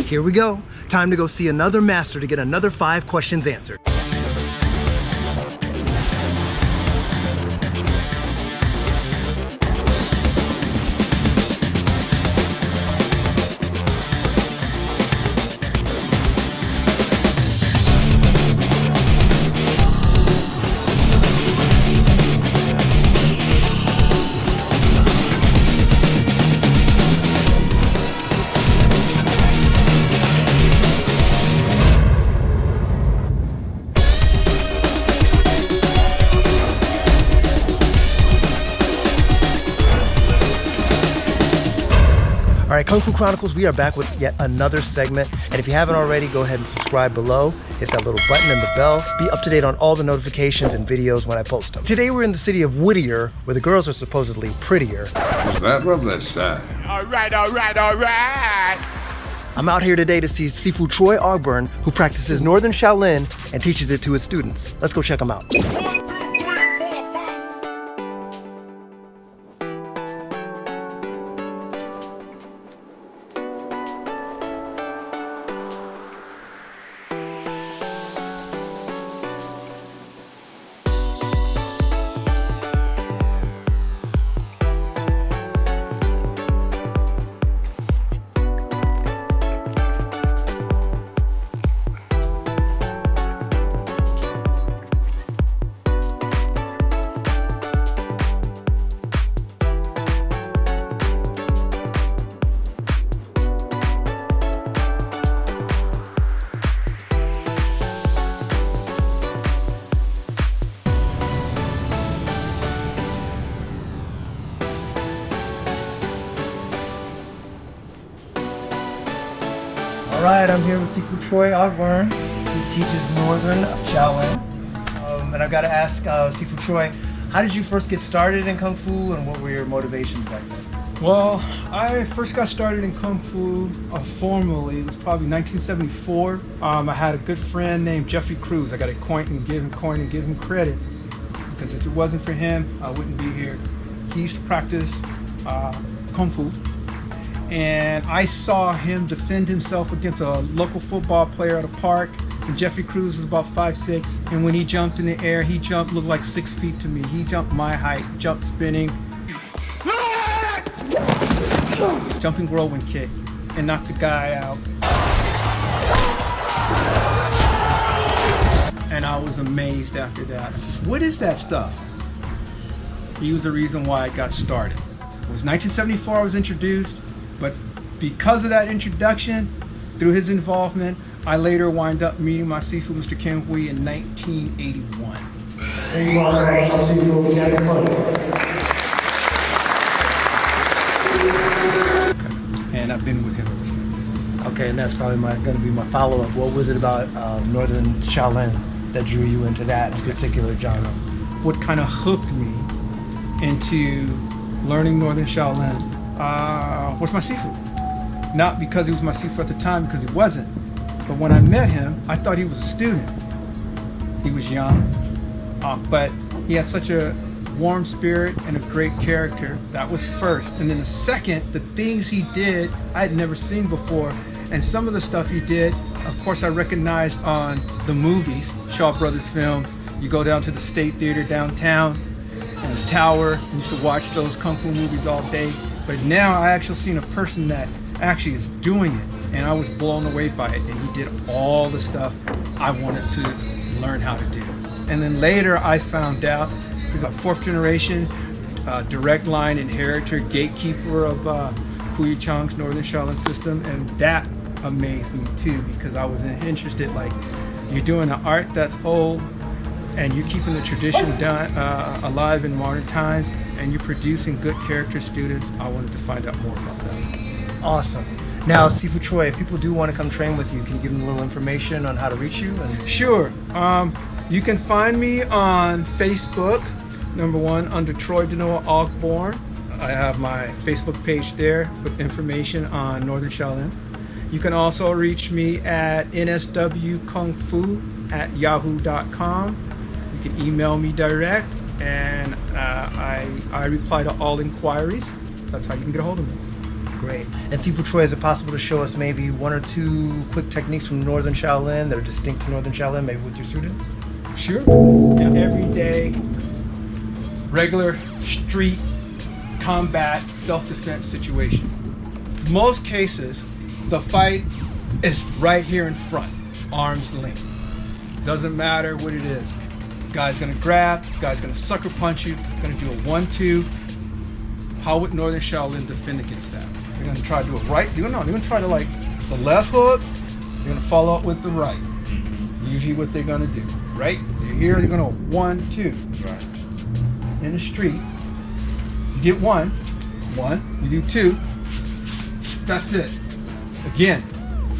Here we go. Time to go see another master to get another 5 questions answered. All right, Kung Fu Chronicles, we are back with yet another segment. And if you haven't already, go ahead and subscribe below. Hit that little button and the bell. Be up to date on all the notifications and videos when I post them. Today we're in the city of Whittier, where the girls are supposedly prettier. Is that what they say? All right, all right, all right. I'm out here today to see Sifu Troy Augborne, who practices Northern Shaolin and teaches it to his students. Let's go check him out. Alright, I'm here with Sifu Troy Augborne, who teaches Northern Shaolin. And I've got to ask Sifu Troy, how did you first get started in Kung Fu and what were your motivations back then? Well, I first got started in Kung Fu formally. It was probably 1974. I had a good friend named Jeffrey Cruz. I got to coin and give him credit, because if it wasn't for him, I wouldn't be here. He used to practice Kung Fu, and I saw him defend himself against a local football player at a park. And Jeffrey Cruz was about 5'6", and when he jumped in the air, he jumped, looked like 6 feet to me. He jumped my height, jumped spinning, jumping whirlwind kick, and knocked the guy out. And I was amazed after that. I said, what is that stuff? He was the reason why I got started. It was 1974 I was introduced, but because of that introduction, through his involvement, I later wind up meeting my Sifu, Mr. Ken Hui, in 1981. There you are, right? Sifu Ken Okay. And I've been with him ever since. Okay, and that's probably going to be my follow-up. What was it about Northern Shaolin that drew you into that particular genre? What kind of hooked me into learning Northern Shaolin was my Sifu. Not because he was my Sifu at the time, because he wasn't. But when I met him, I thought he was a student. He was young, but he had such a warm spirit and a great character. That was first. And then the second, the things he did, I had never seen before. And some of the stuff he did, of course, I recognized on the movies, Shaw Brothers film. You go down to the State Theater downtown, and the Tower, and used to watch those Kung Fu movies all day. But now I actually seen a person that actually is doing it, and I was blown away by it. And he did all the stuff I wanted to learn how to do. And then later I found out he's a 4th generation, direct line inheritor, gatekeeper of Krucial's Northern Shaolin system, and that amazed me too, because I was interested, like, you're doing an art that's old, and you're keeping the tradition alive in modern times, and you're producing good character students. I wanted to find out more about that. Awesome. Now, Sifu Troy, if people do want to come train with you, can you give them a little information on how to reach you? Sure. You can find me on Facebook, #1, under Troy Denoa Augborne. I have my Facebook page there with information on Northern Shaolin. You can also reach me at nswkungfu@yahoo.com. You can email me direct, and I reply to all inquiries. That's how you can get a hold of me. Great. And Sifu Troy, is it possible to show us maybe one or two quick techniques from Northern Shaolin that are distinct from Northern Shaolin, maybe with your students? Sure. Everyday, regular street combat self-defense situation. Most cases, the fight is right here in front, arm's length. Doesn't matter what it is. Guy's gonna grab, guy's gonna sucker punch you, gonna do a 1-2. How would Northern Shaolin defend against that? They're gonna try to do a right, they're gonna try to like the left hook, they're gonna follow up with the right. Usually what they're gonna do, right? They're here, they're gonna 1-2. Right. In the street, you get one, you do 2, that's it. Again,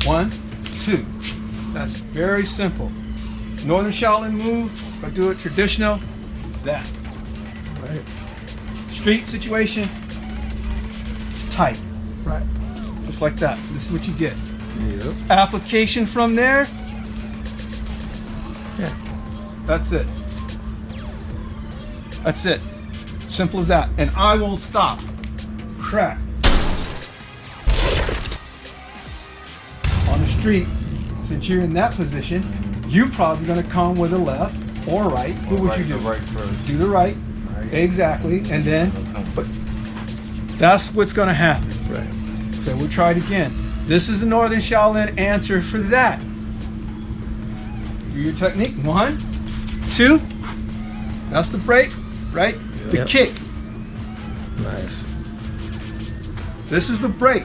1, 2. That's very simple. Northern Shaolin move, if I do it traditional, that. Right. Street situation, tight. Right. Just like that. This is what you get. Yep. Application from there, Yeah. that's it. That's it. Simple as that. And I won't stop. Crack. On the street, since you're in that position, you're probably going to come with a left or right. What would you do? The right first. Do the right. Exactly. And then, but that's what's going to happen. Right. So we'll try it again. This is the Northern Shaolin answer for that. Do your technique. 1, 2. That's the break, right? The Yep. kick. Nice. This is the break.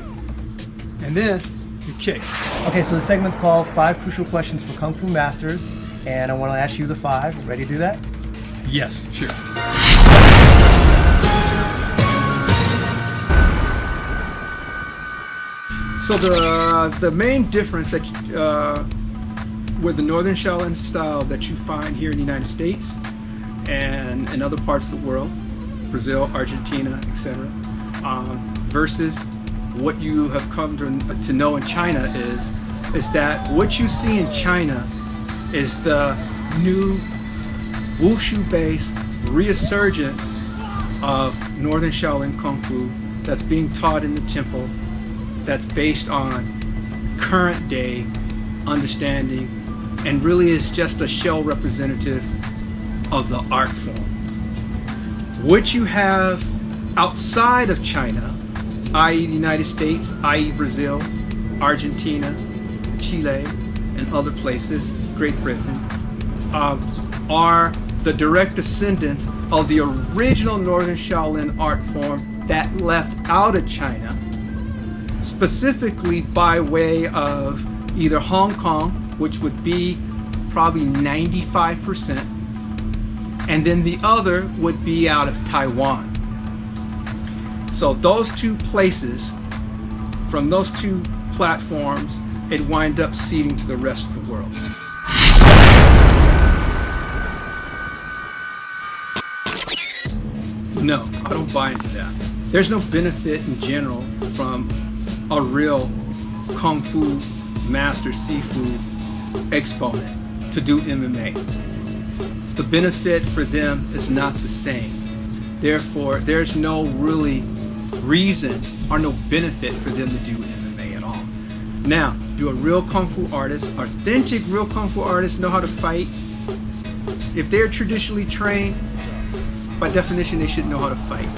And then you kick. Okay, so the segment's called 5 Crucial Questions for Kung Fu Masters, and I want to ask you the 5. Ready to do that? Yes, sure. So the main difference that with the Northern Shaolin style that you find here in the United States and in other parts of the world, Brazil, Argentina, etc., versus what you have come to know in China is that what you see in China is the new Wushu-based resurgence of Northern Shaolin Kung Fu that's being taught in the temple, that's based on current day understanding and really is just a shell representative of the art form. What you have outside of China, i.e. the United States, i.e. Brazil, Argentina, Chile, and other places, Great Britain, are the direct descendants of the original Northern Shaolin art form that left out of China, specifically by way of either Hong Kong, which would be probably 95%, and then the other would be out of Taiwan. So those two places, from those two platforms, it wind up seeding to the rest of the world. No, I don't buy into that. There's no benefit in general from a real Kung Fu master Sifu exponent to do MMA. The benefit for them is not the same. Therefore, there's no really reason or no benefit for them to do MMA at all. Now, do a real Kung Fu artist, authentic real Kung Fu artists know how to fight? If they're traditionally trained, by definition, they should know how to fight.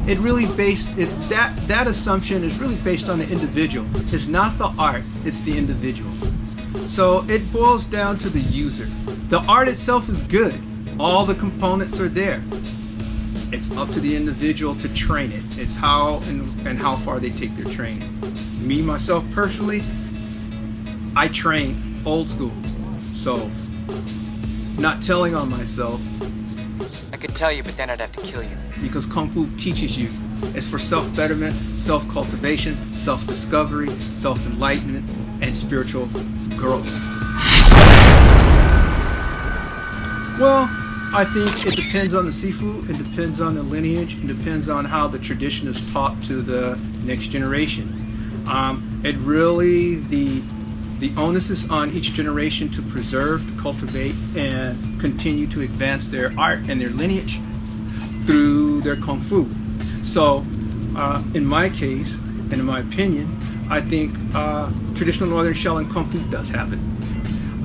It really that assumption is really based on the individual. It's not the art, it's the individual. So it boils down to the user. The art itself is good. All the components are there. It's up to the individual to train it. It's how and how far they take their training. Me, myself, personally, I train old school. So, not telling on myself. I could tell you, but then I'd have to kill you. Because Kung Fu teaches you. It's for self-betterment, self-cultivation, self-discovery, self-enlightenment, and spiritual growth. Well, I think it depends on the Sifu, it depends on the lineage, it depends on how the tradition is taught to the next generation. It really, the onus is on each generation to preserve, to cultivate, and continue to advance their art and their lineage through their Kung Fu. So, in my case, And in my opinion, I think traditional Northern Shaolin Kung Fu does have it.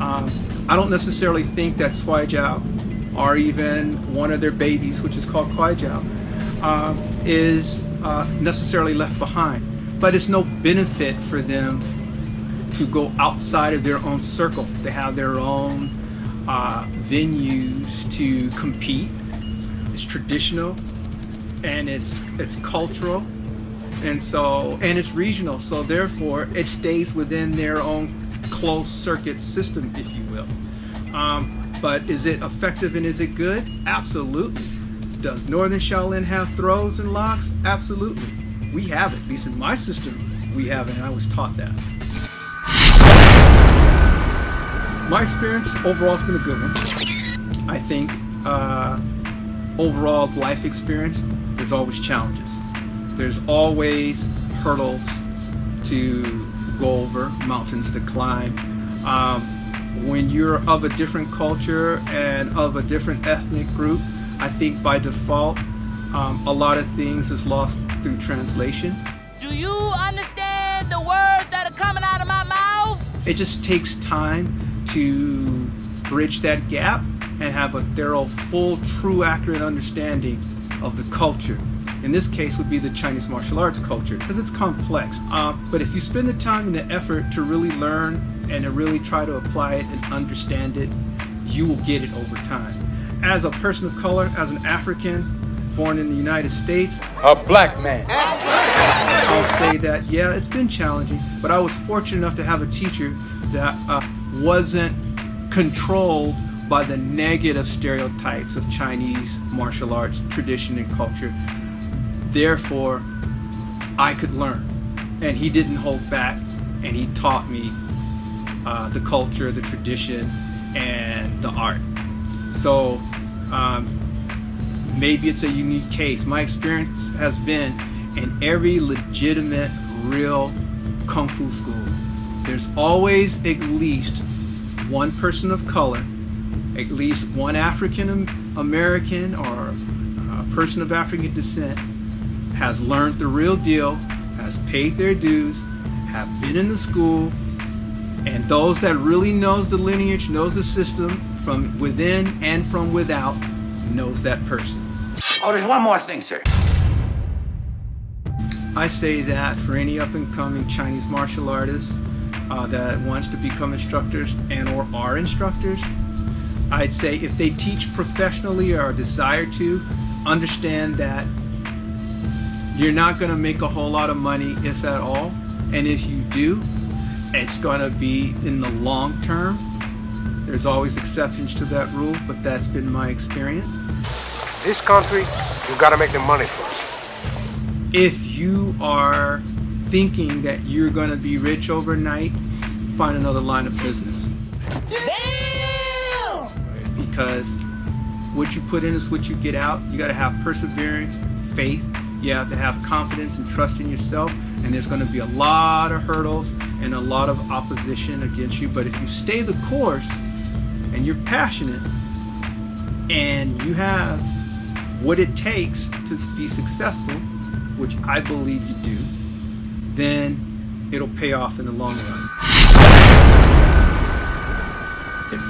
I don't necessarily think that Swai Jiao, or even one of their babies, which is called Kwai Jiao, is necessarily left behind. But it's no benefit for them to go outside of their own circle. They have their own venues to compete. It's traditional, and it's cultural, and it's regional. So therefore, it stays within their own closed circuit system, if you will. But is it effective and is it good? Absolutely. Does Northern Shaolin have throws and locks? Absolutely. We have it. At least in my system, we have it, and I was taught that. My experience overall has been a good one. I think overall life experience, there's always challenges. There's always hurdles to go over, mountains to climb. When you're of a different culture and of a different ethnic group, I think by default, a lot of things is lost through translation. Do you understand the words that are coming out of my mouth? It just takes time to bridge that gap and have a thorough, full, true, accurate understanding of the culture. In this case would be the Chinese martial arts culture, because it's complex. But if you spend the time and the effort to really learn and to really try to apply it and understand it, you will get it over time. As a person of color, as an African, born in the United States, A black man. I'll say that, yeah, it's been challenging, but I was fortunate enough to have a teacher that wasn't controlled by the negative stereotypes of Chinese martial arts tradition and culture. Therefore, I could learn, and he didn't hold back, and he taught me the culture, the tradition, and the art. So maybe it's a unique case. My experience has been in every legitimate, real Kung Fu school, there's always at least one person of color, at least one African American or a person of African descent has learned the real deal, has paid their dues, have been in the school, and those that really knows the lineage, knows the system from within and from without, knows that person. Oh, there's one more thing, sir. I say that for any up-and-coming Chinese martial artists that wants to become instructors and or are instructors, I'd say if they teach professionally or desire to, understand that you're not going to make a whole lot of money, if at all, and if you do, it's going to be in the long term. There's always exceptions to that rule, but that's been my experience. This country, you gotta make the money first. If you are thinking that you're going to be rich overnight, find another line of business. Damn! Because what you put in is what you get out. You got to have perseverance, faith. You have to have confidence and trust in yourself. And there's going to be a lot of hurdles and a lot of opposition against you. But if you stay the course and you're passionate and you have what it takes to be successful, which I believe you do, then it'll pay off in the long run.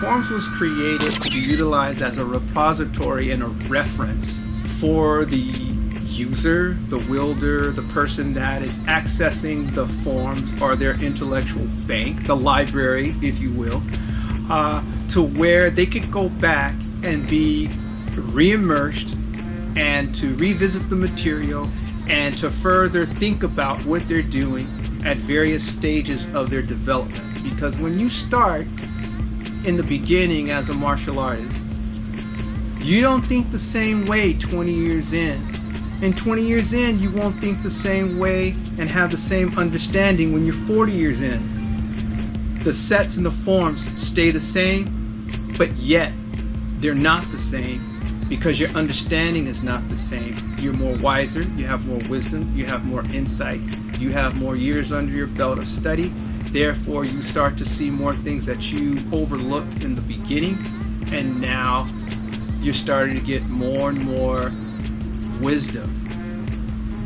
Forms was created to be utilized as a repository and a reference for the user, the wielder, the person that is accessing the forms or their intellectual bank, the library, if you will, to where they could go back and be re-immersed and to revisit the material and to further think about what they're doing at various stages of their development. Because when you start in the beginning as a martial artist, you don't think the same way 20 years in. And 20 years in, you won't think the same way and have the same understanding when you're 40 years in. The sets and the forms stay the same, but yet they're not the same because your understanding is not the same. You're more wiser, you have more wisdom, you have more insight, you have more years under your belt of study. Therefore, you start to see more things that you overlooked in the beginning, and now you're starting to get more and more wisdom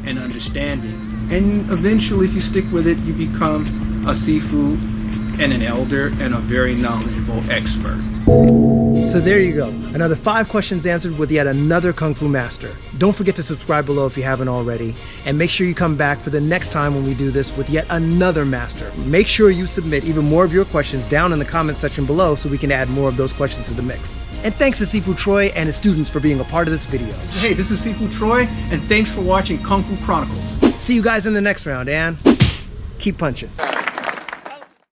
and understanding And eventually, if you stick with it, you become a Sifu and an elder and a very knowledgeable expert. So there you go. Another 5 questions answered with yet another Kung Fu master. Don't forget to subscribe below if you haven't already. And make sure you come back for the next time when we do this with yet another master. Make sure you submit even more of your questions down in the comment section below so we can add more of those questions to the mix. And thanks to Sifu Troy and his students for being a part of this video. Hey, this is Sifu Troy, and thanks for watching Kung Fu Chronicles. See you guys in the next round, and keep punching.